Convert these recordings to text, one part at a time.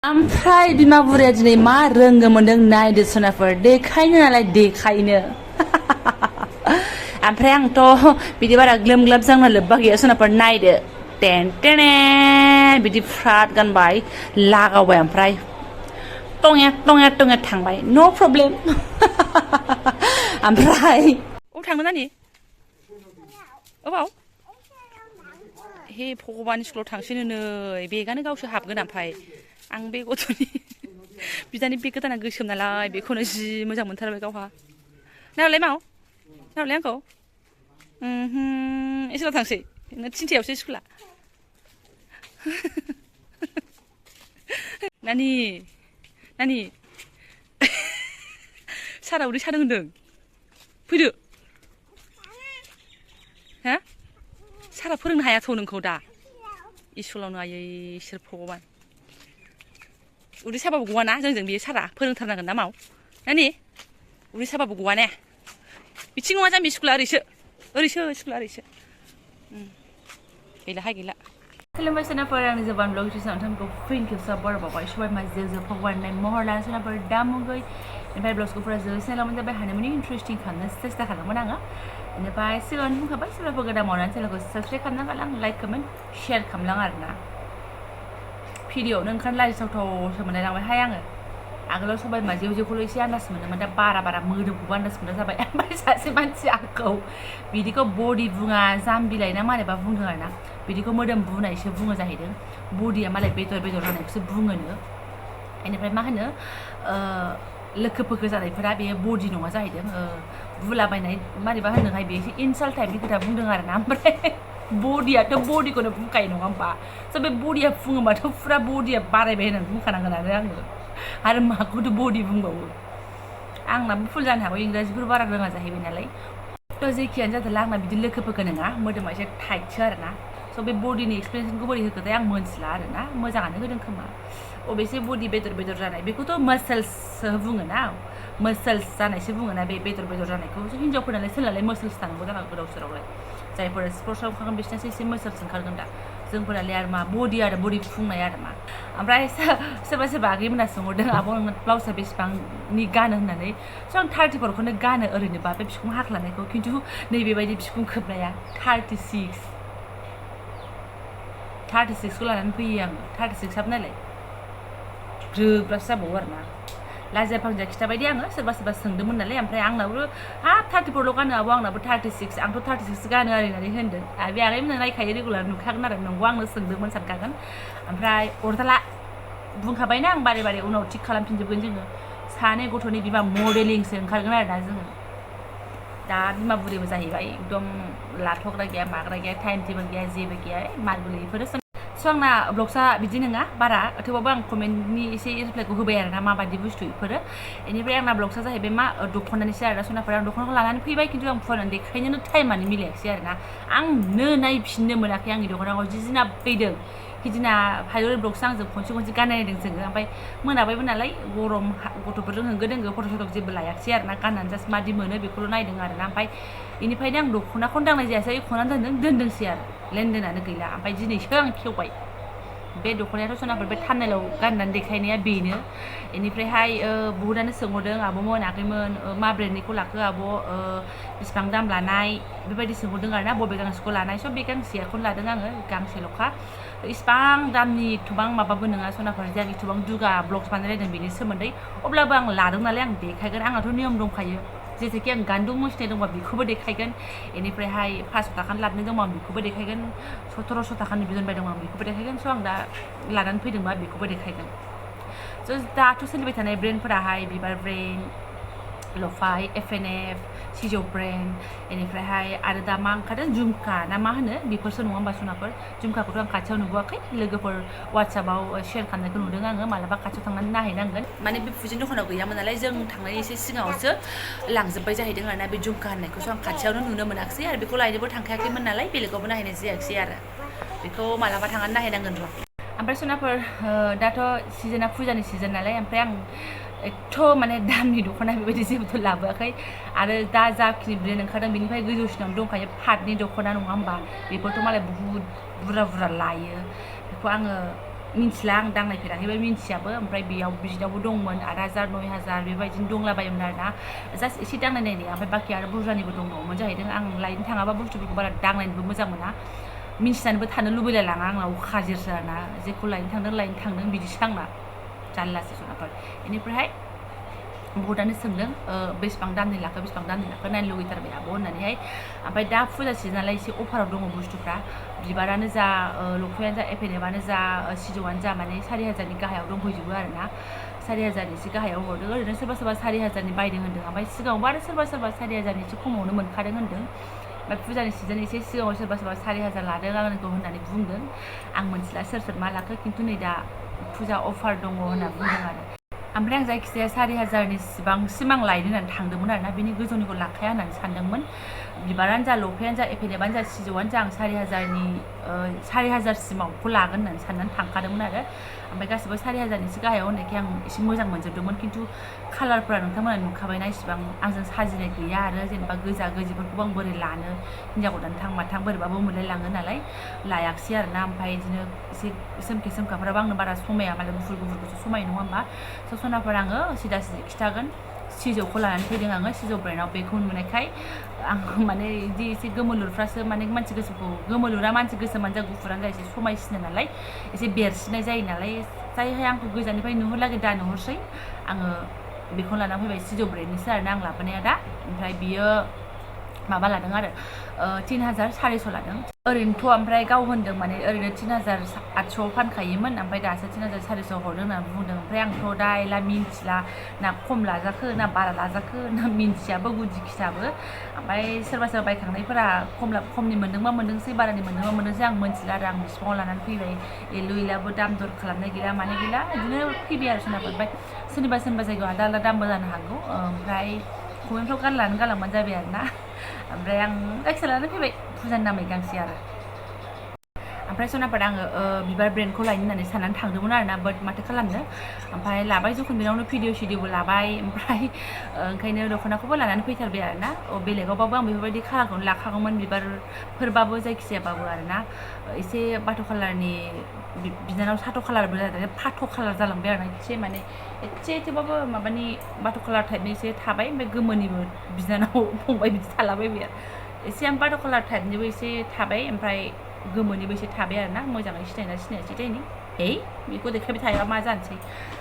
ओमफ्राय बिमा बुरैया दिनै मा रोंगो मोनदों नायदो सनाफोर देखायनो नालाय देखायनो ओमफ्राय आंथ' बिदि बारा ग्लोम ग्लाब जांना लोब्बा गैया सनाफोर नायदो टेन टेन बिदि फ्राद गानबाय लागावबाय ओमफ्राय टंया थांबाय नो प्रब्लेम ओमफ्राय अ थांनो नानि अबाव हे भगबान स्कुलाव थांसैनो नै बेगानो गावसो हाबगोन ओमफ्राय आं बे गथ'नि बिदानि बे गोदाना गोसोम नालाय बेखौनो जि मोजां मोनथारबाय गावहा नालाय माव नालाय आंखौ स्कुलाव थांसै थिनथायावसो स्कुला नानि नानि सारा उदै सादों होनदों फैदो हा सारा फोरोंनो हायाथ' नोंखौ दा स्कुलावनो आयै इसोर भगबान उदै साबाबो गवा ना जोंजों बेयो सारा फोरोंथारनांगोन ना माव नानि उदै साबाबो गवा ने बिथिं नङा जाम्बि स्कुला ओरैसो स्कुला ओरैसो गैलाहाय गैला खुलुमबाय सोनाफोर आंनि जबानब्लग नोंथांखौ फिन खेबसेबाव बरायबावबाय सबाय माजों हगारनाय महर लाना सोनाफोर दा मुगै ओमफ्राय ब्लगखौ फुरा जोबस्रांलांबाय जाबाय हानायमानि इन्टारेस्टिं खालामनो सेस्था खालामोन आङो बेनिफ्राय सिगाङावनो बुंखाबाय सोरबाफोर गोदान मावनानै चेनेलखौ साबस्क्राइब खालामना गालां लाइक कमेन्ट शेयार खालामलां आरोना भिडिअ'आवनो ओंखारनो लाजिथावथावसो मोनलायलांबायहाय आङो आगोलाव सबाय मा जेवखौल' एसे आन्दाज मोनोमोन दा बारा मोदोमखौबो आन्दाज मोनग्रा जाबाय ओमफ्राय सासे मानसि आंखौ बिदिखौ बडि बुङा जाम्बिलाय ना मारैबा बुंदों आरोना बिदिखौ मोदोम बुनायसो बुङो जाहैदों बडिया मालाय बेदर जानायखौसो बुङोनो बेनिफ्राय मा होनो लोखो फोखो जानायफोरा बे बडि नङा जाहैदों बुलाबायनाय मारैबा होनदोंहाय बे एसे इनसाल्ट टाइपनि खोथा बुंदों आरोना ओमफ्राय बडियाथ' बडिखौनो बुंखायो नङा होमबा स' बे बडिया बुङोबाथ' फुरा बडिया बारायबाय होननानै बुंखानांगोन आरो माखौथ' बडि बुंबावो आंनाबो फुल जानो हागौ इंराजिफोर बारा रोङा जाहैबाय नालाय थ' जेखियानो जादोंला आंना बिदि लोखो फोखो नङा मोदोमा एसे टाइटसो आरोना स' बे बडिनि एक्सप्लेनेसनखौ बोरै होखोथाय आं मोनथिला आरोना मोजाङानो होदों खोमा अबेसे बडि बेदर जानाय बेखौथ' मासल्ससो बुङो ना मासल्स जानायसो बुङो ना बे बेदर जानायखौ हिनजावफोरनालाय सोरनालाय मासल्स थानांगौ जानांगौ गोदाव सोरावलाय जायफोरा स्पर्ट्सआव ओंखारगोन बिसोरनासो एसे मासल्स ओंखारगोन दा जोंफोरालाय आरो मा बडि फुंनाय आरो मा ओमफ्राय सोरबा आगैमोना सोंहरदों आब' नोंना ब्लाउसआ बेसेबांनि गानो होननानै स' आं 34खौनो गानो ओरैनोबा बे बिखुं हाख्लानायखौ खिन्थु नैबेबायदि बिखुं खोबनाया 36खौ लानानै फैयो आङो 36आबो नालाय ग्रोबग्रासो जाबावो आरोना लाजिया फांजिया खिथाबायदि आङो सोरबा सोंदोंमोन नालाय ओमफ्राय आंनाबो हाब 34ल' गानो आब' आंनाबो 36 आंथ' 36 गानो आरो होननानै होनदों बे आगैमोनहा नायखायो रेगुलार नुखागोन आरो नंगौ आंनो सोंदोंमोन सानखागोन ओमफ्राय अरजाला बुंखाबायना आं बारे उनाव थिग खालामफिनजोबगोन जोङो सानै गथ'नि बिमा मडेलिंसो ओंखारगोन आरोना जोङो दा बिमा बुरैबो जाहैबाय एकदम लाथ'ग्रा गैया माग्रा गैया टाइम टेबोल गैया जेबो गैया मारबोलो बेफोरो स' आंना ब्लग्सआ बिदि नङा बारा थेवबाबो आं कमेन्टनि एसे रिप्लाइखौ होबाय आरोना माबायदि बुस्थु बेफोरो बेनिफ्राय आंना ब्लग्सआ जाहैबाय मा दख'नानिसो आरोना सनाफोर आं दख'नाखौ लानानै फैबाय खिन्थु आं फुवारनानै देखायनोनो टाइमानो मिलायाखिसै आरोना आंनो नायफिननो मोनाखै आंनि दख'नाखौ जिदिना फैदों हिदिना भाइरेल ब्लग्सआ आंजों खनसे गाननायदों जोङो ओमफ्राय मोनाबायबो नालाय गरम गथ'फोरजों होंगो दोंगो फट' जेबो लायाखिसै आरोना गाननानै जास्ट मादि मोनो बेखौल' नायदों आरोना ओमफ्राय बेनिफ्रायनो आं दख'नाखौनो दांनाय जायासै खनानै दोनदोंसै आरो लेनदेनानो गैला ओमफ्राय दिनैसो आं खेवबाय बे दख'नायाथ' सनाफोर बे थान्नेलाव गाननानै देखायनाया बेनो बेनिफ्रायहाय बहुदानो सोंहरदों आब'मोन आगैमोन मा ब्रेन्डनिखौ लाखो आब' बेसेबां दाम लानाय बेबायदि सोंहरदों आरोना बबे गांसेखौ लानाय स' बे गांसेखौनो लादों आङो गांसेल'खा इसिबां दामनि एथबां माबाबो नङा सनाफोर जों एथबां दुगा ब्लग्स बानायलायदों बेनि सोमोन्दै अब्लाबो आं लादों नालाय आं देखायगोन आंनाथ' नियम दंखायो जेसेखि आं गान्दुं मोसानाय दंबा बेखौबो देखायगोन बेनिफ्रायहाय 500 थाखानि लाबोनाय दंबा आं बेखौबो देखायगोन 1700 थाखानि बिदन बायदों आं बेखौबो देखायगोन स' आं दा लानानै फैदोंबा बेखौबो देखायगोन स' दाथ' सोलिबाय थानाय ब्रेन्डफोराहाय बिबार ब्रेन्ड लफाय FNF सिजौ ब्रेन्ड बेनिफ्रायहाय आरो दा मा ओंखारदों झुमका ना मा होनो बेफोरसो नङा होमबा सनाफोर झुमकाखौथ' आं खाथियाव नुबोआखै लोगोफोर वाट्सएपाव शेयार खालामनायखौ नुदों आङो मालाबा खाथियाव थांनानै नायहैनांगोन माने बे फुजिन दखानाव गैयामोन नालाय जों थांनायनि एसे सिगाङावसो लांजोब्बाय जाहैदों आरोना बे झुमका होननायखौसो आं खाथियावनो नुनो मोनाखिसै आरो बेखौ लायनोबो थांखायाखैमोन नालाय बेलेगावबो नायहैनाय जायाखिसै आरो बेखौ मालाबा थांनानै नायहैनांगोन र' ओमफ्राय सनाफोर दाथ' सिजोना फुजानि सिजोन नालाय ओमफ्राय आं एथ' माने दामनि दख'ना बेबायदि जेबोथ' लाबोआखै आरो दा जाखिनि ब्रेन्ड ओंखारदों बेनिफ्राय गोजौसिनावनो दंखायो पाटनि दख'ना नङा होमबा बेफोरथ' मालाय बुहुद बुरजा लायो बेखौ आङो मिन्थिला आं दांनायफेराखैबो मिन्थियाबो ओमफ्राय बेयाव बिनावबो दंमोन 8,000 9,000 बेबायदिनो दंलाबायोमोन आरोना जास्ट एसे दांनाय नायनाया ओमफ्राय बाखि आरो बुरजानिबो दंबावोमोन जाहैदों आं लायनो थाङाबा बुस्थुफोरखौ बारा दांनायनोबो मोजां मोना मिन्थिनानैबो थानो लुबैलाय लाङा आंनाव खाजिरसो आरोना जेखौ लायनो थांदों बिदिसो आंना जारलासो सनाफोर बेनिफ्रायहाय बहुतआनो सोंदों बेसेबां दामनि लाखो नायनो लुगैथारबाय आब' होननानैहाय ओमफ्राय दा फुजा सिजोनालाय एसे अफाराव दङ बुस्थुफ्रा बिबारानो जा लफायानो जा एफएनएफआनो जा सिजौआनो जा माने 4,000नि गाहायाव दंफैजोबो आरोना 4,000नि एसे गाहायाव हरदों ओरैनो सोरबा 4,000नि बायदों होन्दों ओमफ्राय सिगाङावबो आरो सोरबा 4,000नि एसे खमावनो मोनखादों होन्दों ओमफ्राय फुजानि सिजोन एसे सिगाङाव सोरबा 4,000 लादों आंखौ होननानै बुंदों आं मोनथिला सोर मा लाखो खिन्थु नै दा फुजा अफार दङ होनना बुंदों आरो ओमफ्राय आं जायखिजाया 4,000नि सिबांसिम आं लायनो होननानै थांदोंमोन आरोना बिनि गोजौनिखौ लाखाया होननानै सानदोंमोन बिबारानो जा लफायानो जा एफएनएफआनो जा सिजौआनो जा आं 4,000 सिमावखौ लागोन होननानै साननानै थांखादोंमोन आरो ओमफ्राय गासिबो 4,000नि एसे गाहायाव होननायखाय आं एसे मोजां मोनजोबदोंमोन खिन्थु कालारफोरा नोंथांमोना नुखाबायना इसिबां आंजों साजिनाय गैया आरो जेनेबा गोजा गोजिफोरखौबो आं बोरै लानो हिन्जाव गोदान थां बोरैबाबो मोनलायलाङो नालाय लायाखिसै आरोना ओमफ्राय बिदिनो एसे सोमखाफ्राबो आंनो बारा समाया मालाय गुफुरखौसो समायो नङा होमबा सनाफोर आङो सिदा खिथागोन सिजौखौ लानानै फैदों आङो सिजौ ब्रेन्डआव बेखौ नुनायखाय आं माने बिदि एसे गोमोलुरफ्रासो माने मानसि गोसोमखौ गोमोलुरा मानसि गोसोमानो जा गुफुरानो जा एसे समायसिनो नालाय एसे बेरसिननाय जायो नालाय जायहाय आंखौ गोजाननिफ्राय नुहुरलागै दा नुहुरसै आङो बेखौ लानानै फैबाय सिजौ ब्रेन्डनिसो आरोना आं लाबोनाया दा ओमफ्राय बियो माबा लादों आरो 3,400 लादों ओरैनोथ' ओमफ्राय गाव होनदों माने ओरैनो 3,800 फानखायोमोन ओमफ्राय दासो 3,400 हरदों होननानै बुंदों ओमफ्राय आंथ' दा एला मिन्थिला ना खम लाजाखो ना बारा लाजाखो ना मिन्थियाबो गुदि खिथाबो ओमफ्राय सोरबा बायखांनायफोरा खमनि मोन्दोंबा मोन्दोंसै बारानि मोन्दोंबा मोन्दोंसै आं मिन्थिला आरो आं बिसिबाङाव लानानै फैबाय एलु एलाबो दाम दर खालामनाय गैला माने गैला बिदिनो फैबाय आरो सोरनाबा सोरनिबा जायगायाव आलदा आलदा दामबो जानो हागौ ओमफ्राय कमेन्टफ्राव गालांबानो जाबाय आरोना ओमफ्राय आं जायखिया लानानै फैबाय फुजानि नामै गांसे आरो ओमफ्राय सनाफोर आङो बिबार ब्रेन्डखौ लायनो होननानै साननानै थांदोंमोन आरोना बाट माथो खालामनो ओमफ्राय लाबाय जखन बेनावनो भिडिअबो लाबाय ओमफ्राय ओंखायनो दख'नाखौबो लानानै फैथारबाय आरोना बेलेगावबाबो आं बेफोरबायदि कालारखौनो लाखागौमोन बिबारफोरबाबो जायखिजायाबाबो आरोना एसे बाथ' कालारनि बिनानाव साथ' कालारबो जादों फाथ' कालार जालांबाय आरोना एसे माने एसेबाबो माबानि बाथ' कालार टाइपनि एसे थाबाय ओमफ्य गोमोनिबो बिनानाव फंबाय बिदि थालाबायबाय आरो एसे आं बाथ' कालार टाइपनिबो एसे थाबाय ओमफ्राय गोमोनिबो एसे थाबाय आरोना मोजाङै सिनायासै दायनि बेखौ देखायबाय थायोबा मा जानोसै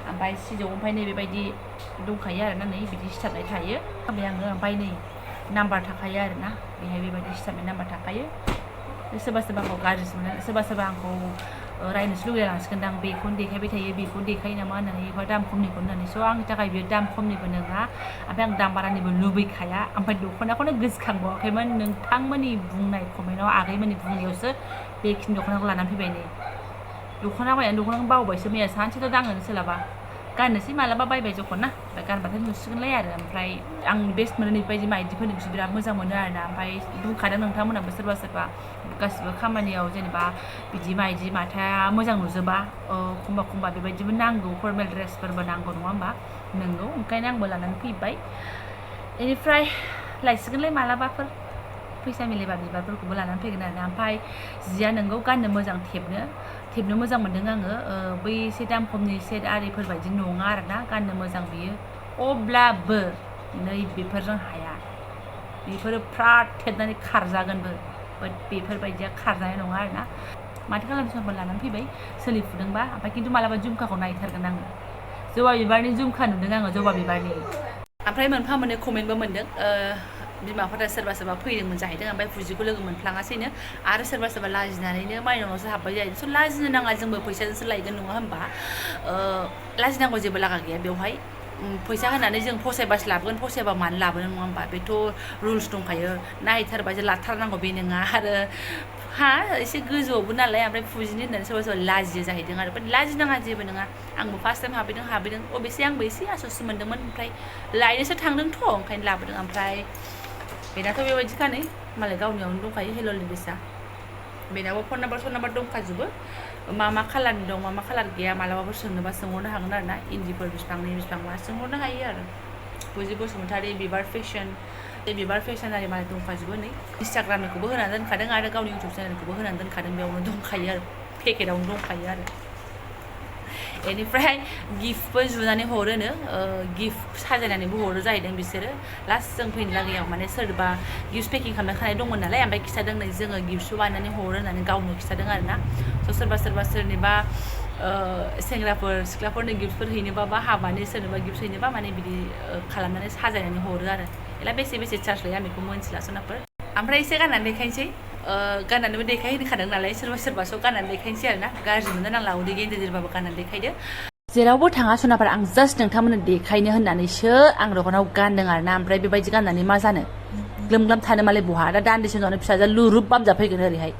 ओमफ्राय सिजौ ओमफ्राय नैबेबायदि दंखायो आरोना नै बिदि सिथाबनाय थायो ओमफ्राय आङो ओमफ्राय नै नाम्बार थाखायो आरोना बेहाय बेबायदि सिथाबनाय नाम्बार थाखायो सोरबा आंखौ गाज्रिसो मोनो सोरबा आंखौ रायनोसो लुगैलांसिगोनदां बेखौनो देखायबाय थायो बेखौनो देखायो नामा होननानै एबा दाम खमनिखौ होननानै स' आंनि थाखाय बेयो दाम खमनिबो नङा ओमफ्राय आं दाम बारानिबो लुबैखाया ओमफ्राय दख'नाखौनो गोसोखांबावाखैमोन नोंथांमोननि बुंनाय कमेन्टआव आगैमोननि बुंनायावसो बेखिनि दख'नाखौ लानानै फैबाय नै दख'नाखौ बावबायसो मैया सानसेल' दांनो सोलाबा गाननोसै मालाबा बायबाय जखन ना ओमफ्राय गानबाथाय नुसिगोनलाय आरो ओमफ्राय आं बेस्ट मोनो नैबायदि माइदिफोरनिखौसो बिराद मोजां मोनो आरोना ओमफ्राय बुंखादों नोंथांमोनाबो सोरबा गासिबो खामानियाव जेनेबा बिदि माइदि माथाया मोजां नुजोबा एखमबा बेबायदिबो नांगौ फर्मेल ड्रेसफोरबो नांगौ नङा होमबा नंगौ ओंखायनो आंबो लानानै फैबाय बेनिफ्राय लायसिगोनलाय मालाबाफोर फैसा मिलायबा बिबारफोरखौबो लानानै फैगोन आरोना ओमफ्राय जिया नोंगौ गाननो मोजां थेबनो मोजां मोन्दों आङो बै एसे दाम खमनि सेट आरिफोर बायदि नङा आरोना गाननो मोजां बियो अब्लाबो नै बेफोरजों हाया बेफोरो फ्राद थेबनानै खारजागोनबो बाट बेफोरबायदिया खारजानाय नङा आरोना माथो खालामनो समफोर लानानै फैबाय सोलिफुदोंबा ओमफ्राय खिन्थु मालाबा झुमखाखौ नायथारगोन आङो जबा बिबारनि झुमखा नुदों आङो जबा बिबारनि ओमफ्राय मोनफा मोननै कमेन्टबो मोन्दों बिमाफोरा सोरबा फैदोंमोन जाहैदों ओमफ्राय फुजिखौ लोगो मोनफ्लाङासैनो आरो सोरबा लाजिनानैनो माइनावनावसो हाबबाय जाहैदों स' लाजिनो नाङा जोंबो फैसाजोंसो लायगोन नङा होमबा लाजिनांगौ जेबो लागा गैया बेवहाय फैसा होनानै जों फसायबासो लाबोगोन फसायबा मानो लाबोनो नङा होमबा बेथ' रुल्स दंखायो नायथारबा जे लाथारनांगौ बे नङा आरो एसे गोजौआवबो नालाय ओमफ्राय फुजिनो होननानै सोरबा लाजियो जाहैदों आरो बाट लाजिनाङा जेबो नङा आंबो फार्स्ट टाइम हाबैदों अबेसे आंबो एसे आस'सो मोन्दोंमोन ओमफ्राय लायनोसो थांदोंथ' ओंखायनो लाबोदों ओमफ्राय बेनाथ' बेबायदिखा नै मालाय गावनियावनो दंखायो हेल' लिलिसा बेनाबो फन नाम्बार दंखाजोबो मा कालारनि दं मा कालार गैया मालाबाफोर सोंनोबा सोंहरनो हागोन आरो ना इन्दिफोर बेसेबां सोंहरनो हायो आरो फुजि बसुमतारी बिबार फेशन बे बिबार फेशन आरि मालाय दंखाजोबो नै इन्सटाग्रामनिखौबो होनानै दोनखादों आरो गावनि इउटुब चेनेलखौबो होनानै दोनखादों बेयावनो दंखायो आरो पेकेटआवनो दंखायो आरो बेनिफ्राय गिफ्टबो जुनानै हरोनो गिफ्ट साजायनानैबो हरो जाहैदों बिसोरो लास्ट जों फैनो लागायाव माने सोरबा गिफ्ट पेकिं खालामखानाय दंमोन नालाय ओमफ्राय खिथादों नै जोङो गिफ्टसो बानायनानै हरो होननानै गावनो खिथादों आरोना स' सोरबा सोरनिबा सेंग्राफोर सिख्लाफोरनो गिफ्टफोर हैनोबा बा हाबानि सोरनोबा गिफ्ट हैनोबा माने बिदि खालामनानै साजायनानै हरो आरो एला बेसे चार्ज लायो आं बेखौ मोनथिला सनाफोर ओमफ्राय एसे गाननानै देखायनोसै गाननानैबो देखायहोखादों नालाय सोरबा स' गाननानै देखायनोसै आरोना गाज्रि मोननो नांला उदै गेजेरबाबो गाननानै देखायदो जेरावबो थाङा सनाफोर आं जास्ट नोंथांमोननो देखायनो होननानैसो आं दख'नाखौ गानदों आरोना ओमफ्राय बेबायदि गाननानै मा जानो ग्लोम थानो मालाय बहा दा दान्दिसे उनावनो फिसाजोआ लुरुब बामजाफैगोन ओरैहाय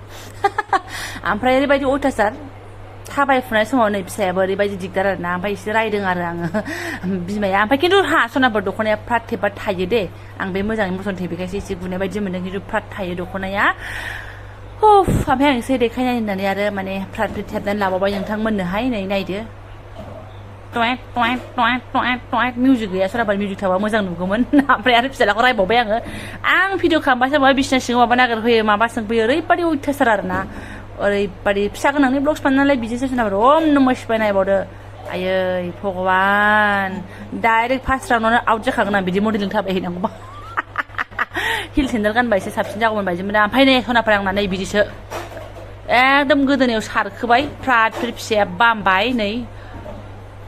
ओमफ्राय ओरैबायदि अयथासार थाबायफुनाय समाव नै फिसायाबो ओरैबायदि दिगदार आरोना ओमफ्राय एसे रायदों आरो आङो बिमाया ओमफ्राय खिन्थु सनाफोर दख'नाया फ्राद थेबा थायो दे आं बे मोजाङै मसन थेबैखायसो एसे गुनाय बायदि मोन्दों खिन्थु फ्राद थायो दख'नाया ओमफ्राय आं एसे देखायनाय होननानै आरो माने फ्राद थेबनानै लाबावबाय नोंथांमोननोहाय नै नायदो मिउजिक गैया सराफोर मिउजिक थाबा मोजां नुगौमोन ओमफ्राय आरो फिसालाखौ रायबावबाय आं भिडिअ खालामबासो माबा बिसिना सिङाव माबा नागिरफैयो माबा सोंफैयो ओरैबायदि अयथासार आरोना ओरैबायदि फिसा गोनांनि ब्लग्स बानायनानै बिदिसो सोनाबो ओम नमः शिवाय नायबावदो आयै भगबान डाइरेक्ट फार्स्ट राउन्डआवनो आउट जाखागोन आं बिदि मडेलिं थाबायहैनांगौबा हिल सेन्देल गानबा एसे साबसिन जागौमोन बायदिमोन दा ओमफ्राय नै सनाफोर आंना नै बिदिसो एकदम गोदोनायाव सारखोबाय फ्राद फिसाया बामबाय नै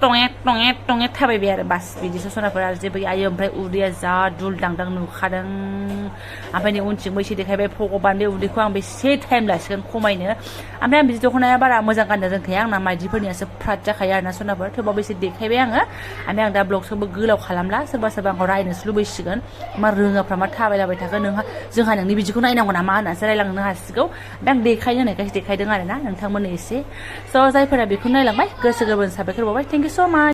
टंएट थाबायबाय आरो बास बिदिसो सनाफोर आरो जेबो आयो ओमफ्राय उदैया जा दुल दांदां नुखादों ओमफ्राय नै उनथिंबो एसे देखायबाय भगबान बे उदैखौ आं बेसे टाइम लासिगोन खमायनो ओमफ्राय आं बिदि दख'नाया बारा मोजां गाननो रोंखाया आंना माइदिफोरनियासो फ्राद जाखायो आरोना सनाफोर थेवबाबो एसे देखायबाय आङो ओमफ्राय आं दा ब्लगसखौबो गोलाव खालामला सोरबा आंखौ रायनोसो लुबैसिगोन मा रोङाफ्रा मा थाबायलाबाय थागोन जोंहा नोंनि बिदिखौ नायनांगौ नामा होननानैसो रायलांनो हासिगौ ओमफ्राय आं देखायनो होननायखायसो देखायदों आरोना नोंथांमोननो एसे स' जायफोरा बेखौ नायलांबाय गोसो गोरबोनि साबायखर बावबाय थेंक इउ स' माच